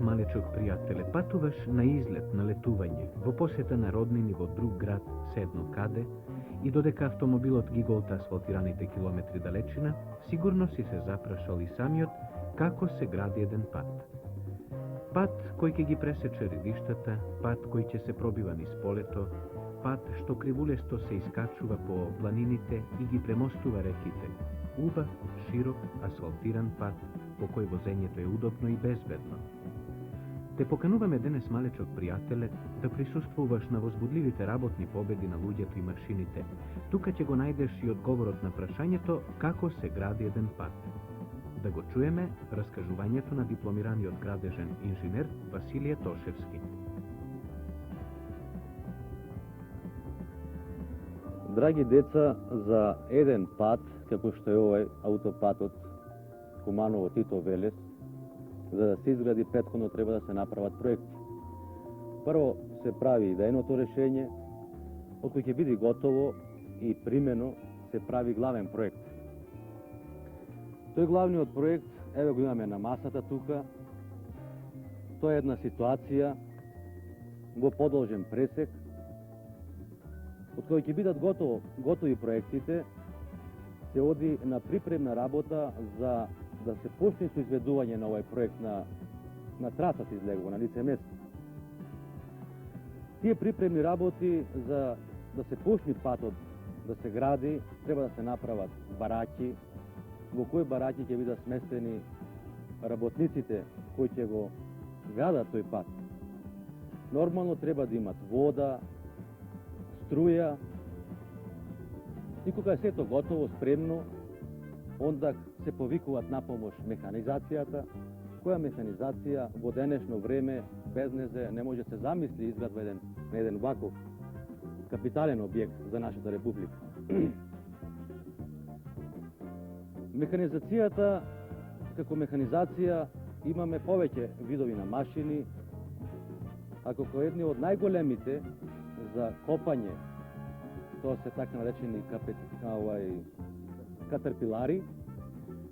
малечок пријателе, патуваш на излет, на летување, во посета на роднини во друг град, седно каде, и додека автомобилот ги голта асфалтираните километри далечина, сигурно си се запрашал и самиот како се гради еден пат. Пат кој ќе ги пресече редиштата, пат кој ќе се пробива низ полето, пат што кривулесто се искачува по планините и ги премостува реките. Убав, широк, асфалтиран пат, по кој возењето е удобно и безбедно. Те покануваме денес, малечок пријателе, да присуствуваш на возбудливите работни победи на луѓето и машините. Тука ќе го најдеш и одговорот на прашањето како се гради еден пат. Да го чуеме раскажувањето на дипломираниот градежен инженер Василије Тошевски. Драги деца, за еден пат, како што е овој аутопатот Куманово-Тито-Велес, за да се изгради претходно треба да се направат проекти. Прво се прави идејното решење, откој ќе биде готово и примено се прави главен проект. Тој главниот проект, еве го имаме на масата тука, тоа е една ситуација во подолжен пресек, од кој ќе бидат готови проектите, се оди на припремна работа за да се почне со изведување на овој проект на трасата излегува на лице место. Тие припремни работи за да се почне патот да се гради, треба да се направат бараки, во кои бараки ќе бидат сместени работниците кои ќе го градат тој пат. Нормално треба да имат вода, струја, и кога е сето готово, спремно, онда се повикуваат на помош механизацијата, која механизација во денешно време без незе не може се замисли изградба на еден ваков капитален објект за нашата република. Механизацијата, како механизација, имаме повеќе видови на машини, а како едни од најголемите за копање, тоа се така наречени катерпилари,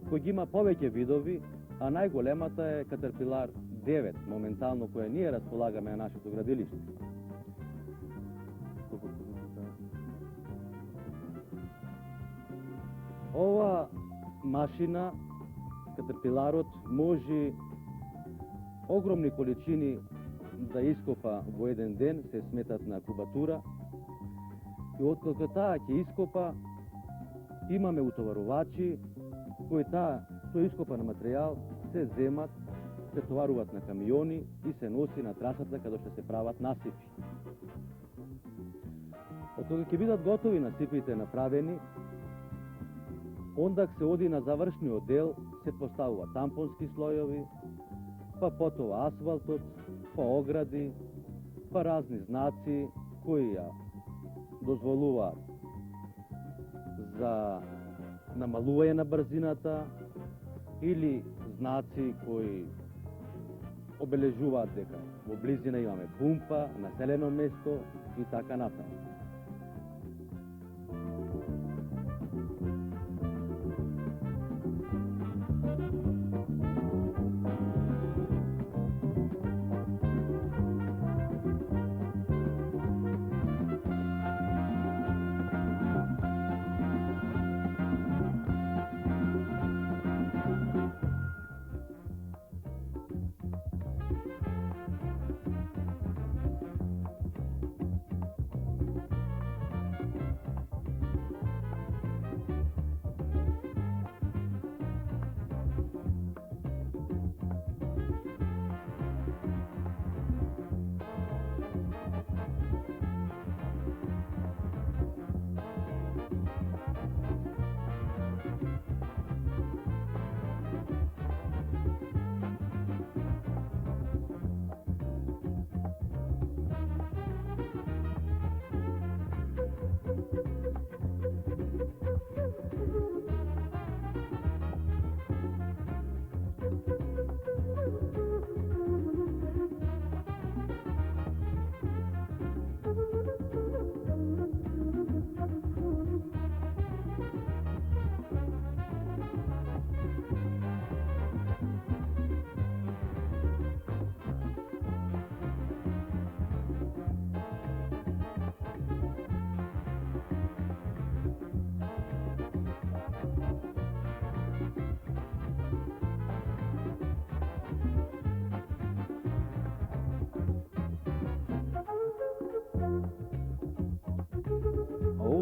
кој ги има повеќе видови, а најголемата е Катерпилар 9, моментално, која ние располагаме на нашето градилиште. Ова машина, Катерпиларот, може огромни количини да ископа во еден ден, се сметат на кубатура, и откако таа ќе ископа, имаме утоварувачи кои тој ископан материјал се земат, се товаруват на камиони и се носи на трасата каде што се прават насипи. Откога ќе бидат готови насипите направени, онда се оди на завршниот дел, се поставува тампонски слојови, па потоа асфалтот, па огради, па разни знаци кои ја дозволуваат за намалување на брзината или знаци кои обележуваат дека во близина имаме пумпа, населено место и така натаму.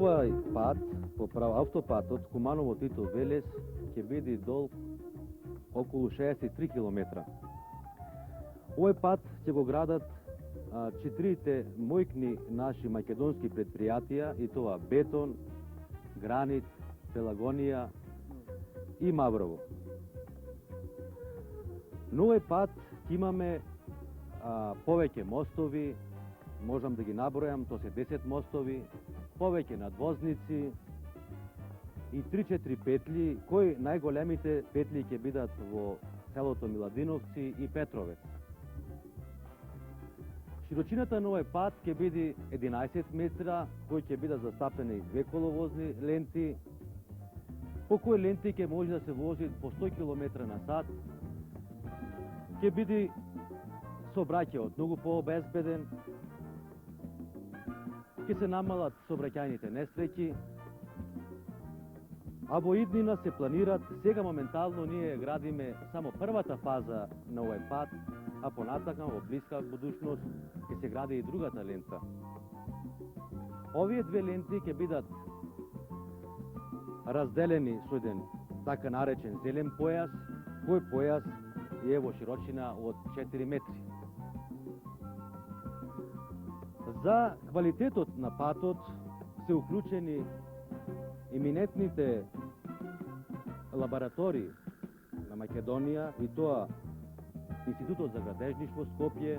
Овај пат, по право автопатот Куманово-Титов Велес, ќе биде долг околу 63 км. Овој пат ќе го градат четирите мојкни наши македонски предпријатија, и тоа Бетон, Гранит, Пелагонија и Маврово. На овој пат ќе имаме повеќе мостови, можам да ги набројам, то се 10 мостови, повеќе надвозници и 3-4 петли, кои најголемите петли ќе бидат во селото Миладиновци и Петровец. Широчината на овој пат ќе биде 11 метра, кои ќе бидат застапени две коловозни ленти, по кои ленти ќе може да се вози по 100 км на сат, ќе биде сообраќајот многу пообезбеден, ќе се намалат сообраќајните несреќи, а во иднина се планират, сега моментално ние градиме само првата фаза на овој пат, а понатака во блиска будушност ќе се гради и другата лента. Овие две ленти ќе бидат разделени со еден така наречен зелен појас, кој појас е во широчина од 4 метри. За квалитетот на патот се уклучени еминентните лаборатории на Македонија, и тоа Институтот за градежништво Скопје,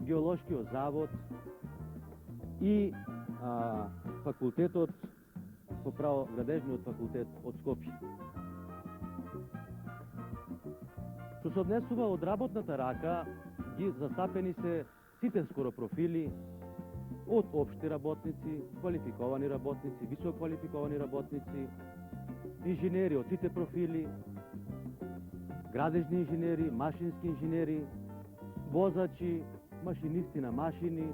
Геолошкиот завод и факултетот, по право градежниот факултет од Скопје. Што се однесува од работната рака, ги застапени се сите скоро профили од општи работници, квалификовани работници, висококвалификовани работници, инженери од сите профили, градежни инженери, машински инженери, возачи, машинисти на машини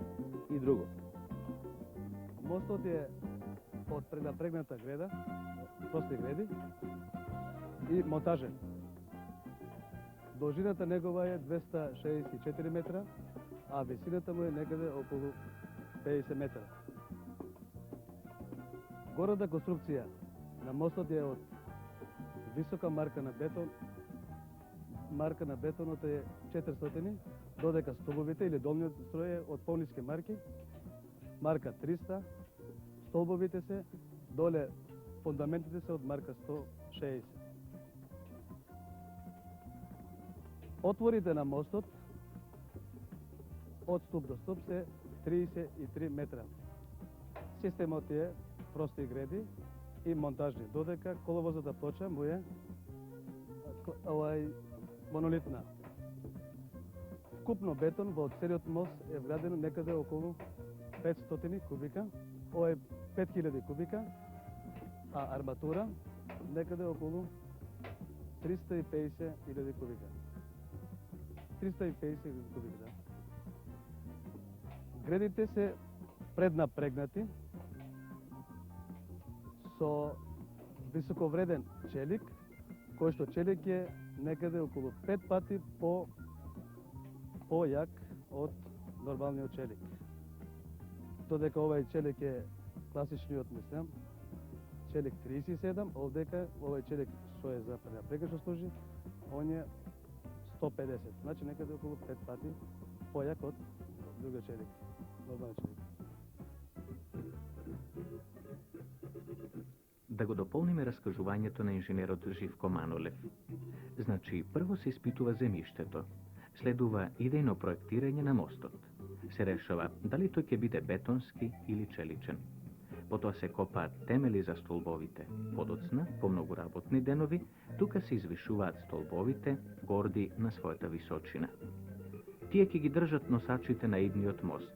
и друго. Мостот е од преднапрегната греда, прости греди и монтажен. Должината негова е 264 метра, а висината му е некаде околу 50 метра. Горната конструкција на мостот е од висока марка на бетон. Марка на бетонот е 400, додека столбовите или долниот строј е од пониски марки. Марка 300, столбовите се, доле фундаментите се од марка 160. Отворите на мостот од ступ до ступ се 33 метра. Системот е прости греди и монтажни, додека коловозната плоча му е монолитна. Вкупно бетон во целиот мост е вградено некаде околу 500 кубика, ова е 5000 кубика, а арматура некаде околу 350.000 кубика. 350.000 кубика, да. Гредите се преднапрегнати со високовреден челик, кој што челик е некаде околу 5 пати појак од нормалниот челик. Додека овај челик е класичниот, мислам, челик 37, овдека овај челик што е за преднапрегнат што служи, он е 150, значи некаде околу 5 пати појак од друга челик, нормален челик. Да го дополниме раскажувањето на инженерот Живко Манолев. Значи, прво се испитува земјиштето, следува идејно проектирање на мостот. Се решава дали тој ќе биде бетонски или челичен. Потоа се копаат темели за столбовите. Подоцна, по многу работни денови, тука се извишуваат столбовите, горди на својата височина. Тие ќе ги држат носачите на идниот мост.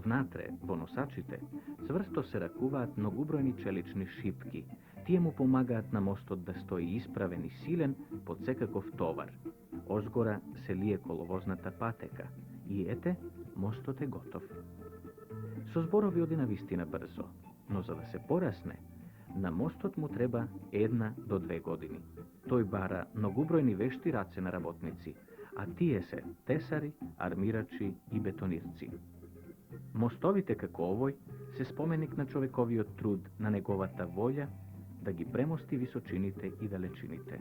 Внатре, во носачите, цврсто се ракуваат многубројни челични шипки. Тие му помагаат на мостот да стои исправен и силен под секаков товар. Озгора се лие коловозната патека. И ете, мостот е готов. Со зборови оди на вистина брзо, но за да се порасне, на мостот му треба 1 до 2 години. Тој бара многубројни вешти раце на работници, а тие се тесари, армирачи и бетонирци. Mostovite како овој се споменик на човековиот труд, на неговата волја да ги премости височините и далечините.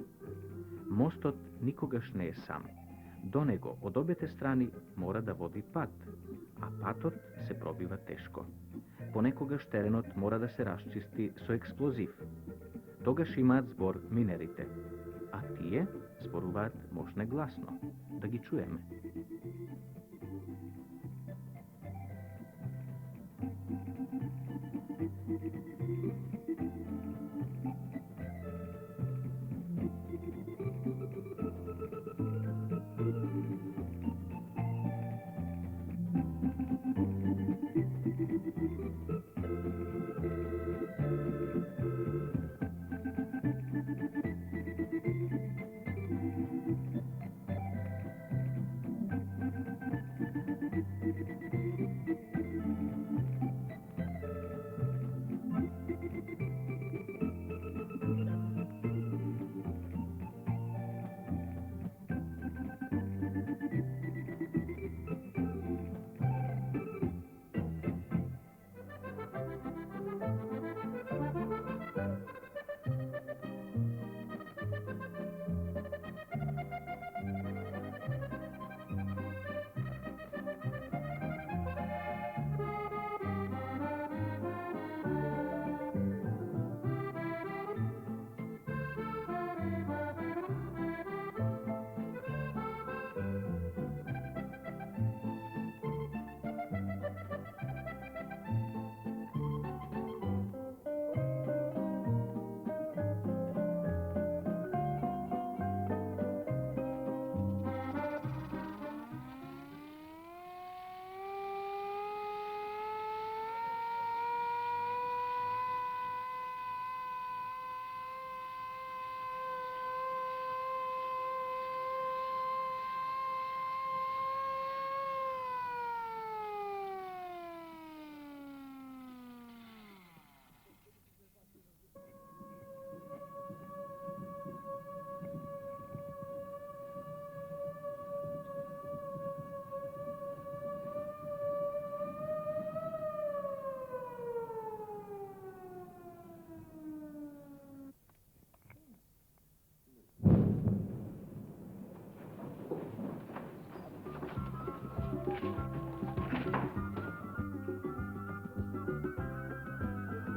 Мостот никогаш не е сам. До него од обете страни мора да води пат, а патот се пробива тешко. Понекогаш теренот мора да се расчисти со експлозив. Тогаш имаат збор минерите, а тие зборуваат можне гласно, да ги чуеме.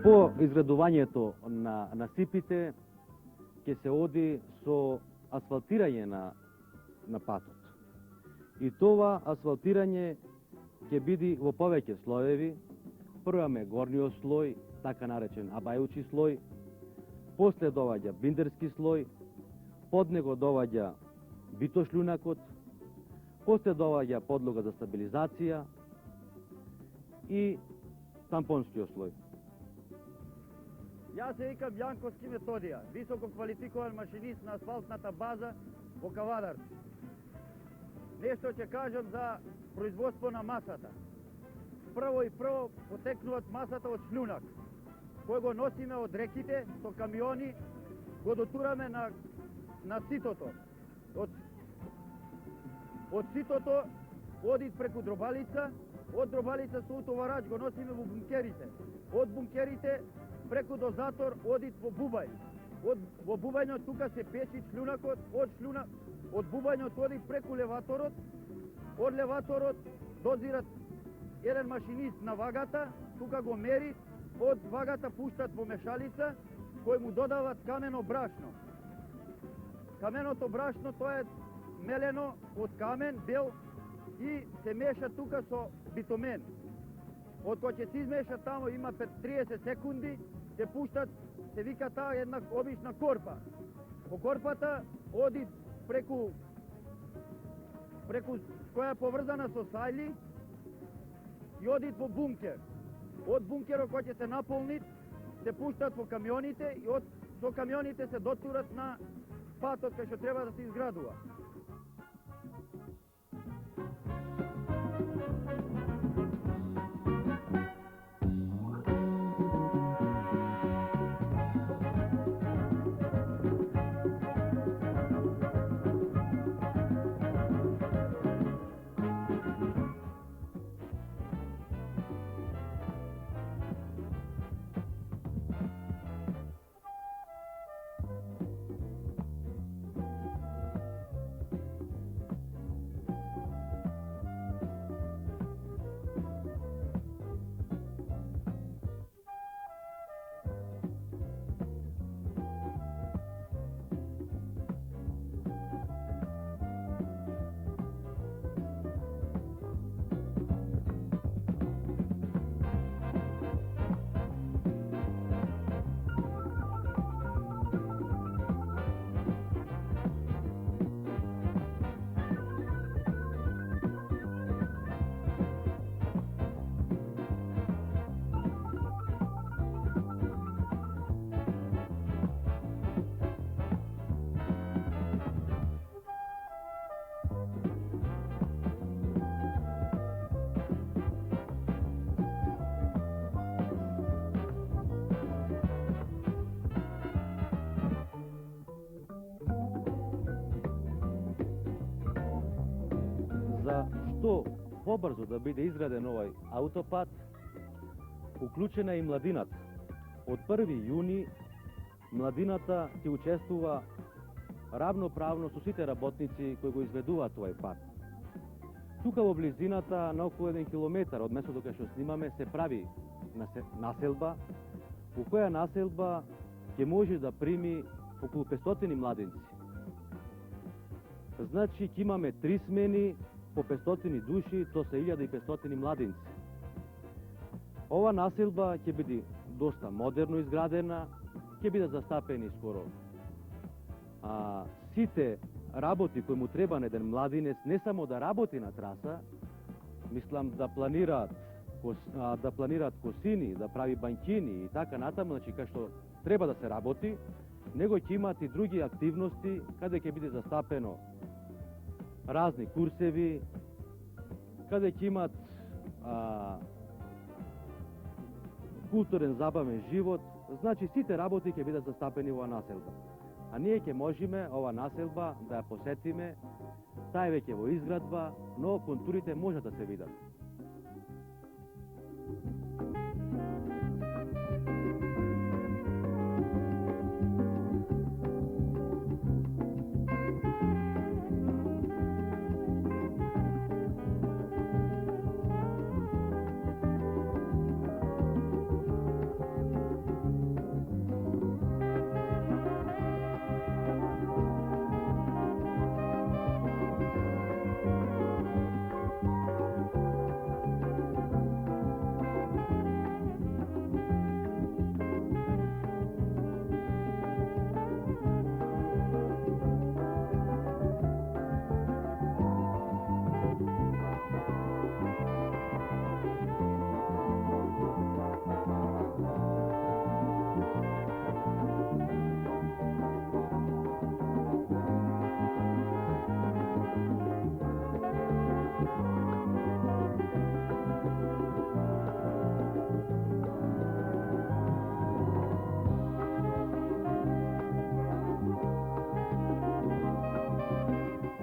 По изградувањето на насипите ќе се оди со асфалтирање на патот. И това асфалтирање ќе биде во повеќе слоеви. Прво имаме горниот слој, така наречен абајучи слој, после доаѓа биндерски слој, под него доаѓа битошлјунакот, после доаѓа подлога за стабилизација и тампонскиот слој. Јас се викам Јанковски Методија, високо квалификован машинист на асфалтната база во Кавадарци. Нешто ќе кажам за производство на масата. Прво потекнуваат масата од шљунак, кој го носиме од реките со камиони, го дотураме на ситото. Од ситото оди преку дробалица, од дробалица со утоварач го носиме во бункерите. Од бункерите преку дозатор оди во бубај. Во бубајот тука се печи шљунакот, од бубајот оди преку леваторот, од леваторот дозират еден машинист на вагата, тука го мери, од вагата пуштат во мешалица, кој му додават камено брашно. Каменото брашно тоа е мелено од камен, бел, и се меша тука со битумен. Од кој ќе се измеша тамо има 30 секунди, се пуштат, се вика таа една обична корпа. По корпата оди преку која е поврзана со сајли и оди во бункер. Од бункерот кој ќе се наполни, се пуштат во камионите и со камионите се дотурат на патот кај што треба да се изградува. što pobrzo da биде изграден овај аутопат, уклучена и младината. Од 1. јуни младината ќе учествува равноправно со сите работници кои го изведуваат овај пат. Тука во близината, на околу 1 километар од местото кај што снимаме, се прави населба, во која населба ќе може да прими околу 500 младинци. Значи, ќе имаме 3 смени по 500 души, то се 1500 младинци. Ова населба ќе биде доста модерно изградена, ќе биде застапени скоро сите работи кои му треба на еден младинец, не само да работи на траса, мислам да планираат косини, да прави банкини и така натаму, значи кај што треба да се работи, него ќе имат и други активности каде ќе биде застапено разни курсеви, каде ќе имат културен забавен живот, значи сите работи ќе бидат застапени во населба. А ние ќе можеме ова населба да ја посетиме, таа е веќе во изградба, но контурите можат да се видат.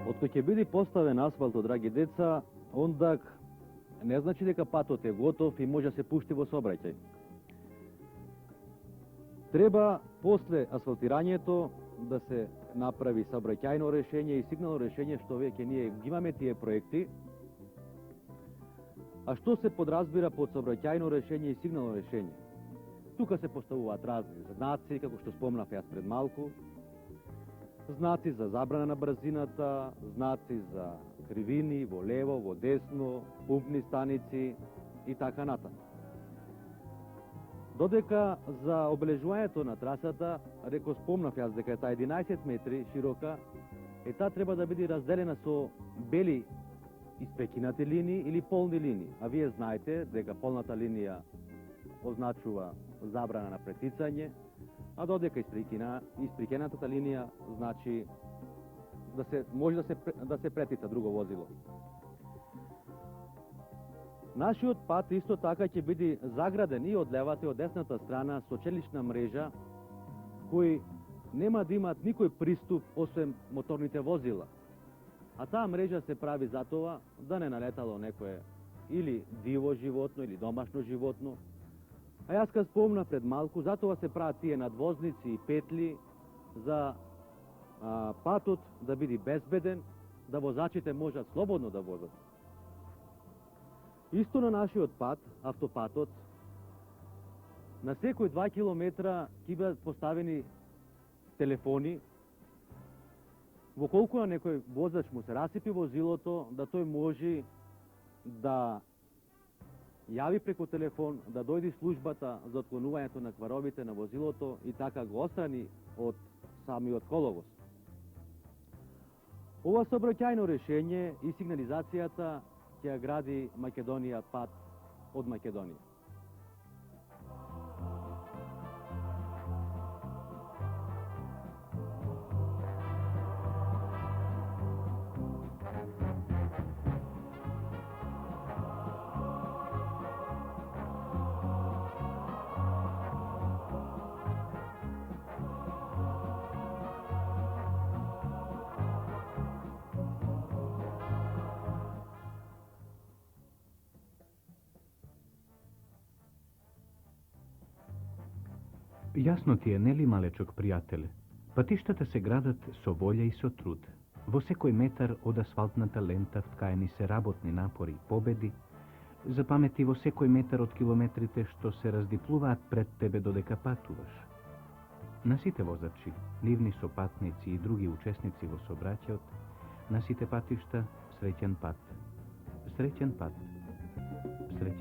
Откако ќе биде поставен асфалтот, драги деца, ондак не значи дека патот е готов и може да се пушти во сообраќај. Треба после асфалтирањето да се направи сообраќајно решение и сигнално решение, што веќе ние ги имаме тие проекти. А што се подразбира под сообраќајно решение и сигнално решение? Тука се поставуваат разни знаци, како што спомнав јас пред малку, знаци за забрана на брзината, знаци за кривини во лево, во десно, пумпни станици и така натаму. Додека за обележувањето на трасата, реко спомнав јас дека таа 11 метри широка, таа треба да биде разделена со бели испрекинати линии или полни линии. А вие знаете дека полната линија означува забрана на претицање, а додека испрекинатата линија значи може да се претица друго возило. Нашиот пат исто така ќе биде заграден и од левата и од десната страна со челична мрежа, кои нема да имат никој приступ освен моторните возила. А таа мрежа се прави за тоа да не налетало некое или диво животно или домашно животно. А јас ка спомна пред малку, затоа се прават тие надвозници и петли за патот да биде безбеден, да возачите можат слободно да возат. Исто на нашиот пат, автопатот, на секој 2 километра ќе бидат поставени телефони, во колку на некој возач му се расипи возилото, да тој може да јави преку телефон, да дојде службата за отклонувањето на кваровите на возилото и така го острани од самиот коловоз. Ова сообраќајно решение и сигнализацијата ќе ја гради Македонија пат од Македонија. Ясно ти е, нели, малечок пријателе? Патиштата се градат со волја и со труд. Во секој метар од асфалтната лента вткаени се работни напори и победи. Запамети во секој метар од километрите што се раздиплуваат пред тебе додека патуваш. На сите возачи, нивни сопатници и други учесници во сообраќајот, на сите патишта, среќен пат. Среќен пат. Среќен